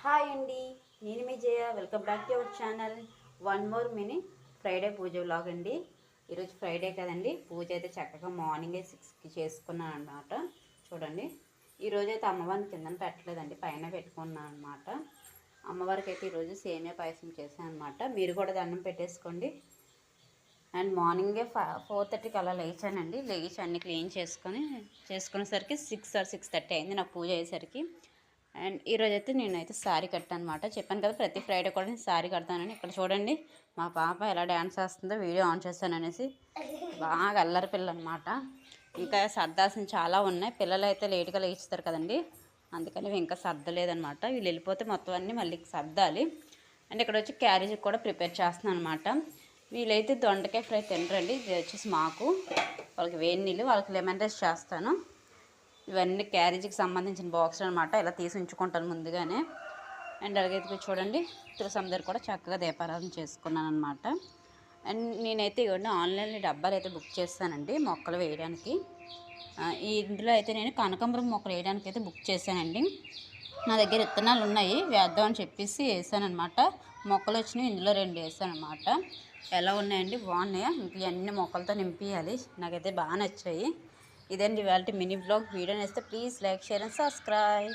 Hi అండి, నేను మీ Jaya. Welcome back to our channel. One more mini Friday puja vlog అండి. ఈరోజు ఫ్రైడే కదండి, పూజ అయితే చక్కగా మార్నింగే 6కి చేసుకున్నాను అనమాట. చూడండి, ఈరోజు అయితే అమ్మవారిని కిందన పెట్టలేదండి, పైన పెట్టుకున్నాను అనమాట. అమ్మవారికి అయితే ఈరోజు సేమియా పాయసం చేశాను అనమాట. మీరు కూడా దండం పెట్టేసుకోండి. అండ్ మార్నింగే 4:30కి అలా లేచానండి. లేచి అన్ని క్లీన్ చేసుకునేసరికి 6 or 6:30 అయింది నాకు పూజ అయ్యేసరికి. అండ్ ఈరోజు అయితే నేనైతే శారీ కట్టాను అనమాట. చెప్పాను కదా, ప్రతి ఫ్రైడే కూడా నేను శారీ కడతానని. ఇక్కడ చూడండి, మా పాప ఎలా డ్యాన్స్ చేస్తుందో వీడియో ఆన్ చేస్తాను అనేసి. బాగా అల్లరి పిల్ల అనమాట. ఇంకా సర్దాల్సిన చాలా ఉన్నాయి. పిల్లలు అయితే లేట్గా లేచుతారు కదండి, అందుకని ఇంకా సర్దలేదనమాట. వీళ్ళు వెళ్ళిపోతే మొత్తం అన్నీ మళ్ళీ సర్దాలి. అండ్ ఇక్కడ వచ్చి క్యారేజీకి కూడా ప్రిపేర్ చేస్తున్నాను అనమాట. వీళ్ళైతే దొండకాయ ఫ్రై తినరండి. ఇది వచ్చేసి మాకు, వాళ్ళకి వేడి నీళ్ళు, వాళ్ళకి లెమన్ రైస్ చేస్తాను. ఇవన్నీ క్యారేజీకి సంబంధించిన బాక్సులు అనమాట. ఇలా తీసి ఉంచుకుంటాను ముందుగానే. అండ్ అలాగే చూడండి, తులసం దగ్గర కూడా చక్కగా దీపారాధన చేసుకున్నాను అనమాట. అండ్ నేనైతే ఇవన్నీ ఆన్లైన్లో డబ్బాలు అయితే బుక్ చేస్తానండి మొక్కలు వేయడానికి. ఇందులో అయితే నేను కనకాంబరం మొక్కలు వేయడానికి అయితే బుక్ చేశానండి. నా దగ్గర విత్తనాలు ఉన్నాయి, వేద్దామని చెప్పేసి వేసాను అనమాట. మొక్కలు వచ్చినాయి, ఇందులో 2 వేసాను అనమాట. ఎలా ఉన్నాయండి, బాగున్నాయా? ఇంక ఇవన్నీ మొక్కలతో నింపియాలి. నాకైతే బాగా నచ్చాయి. ఇదండి ఇవాళ మినీ బ్లాగ్. వీడియో నచ్చితే please like, share and subscribe.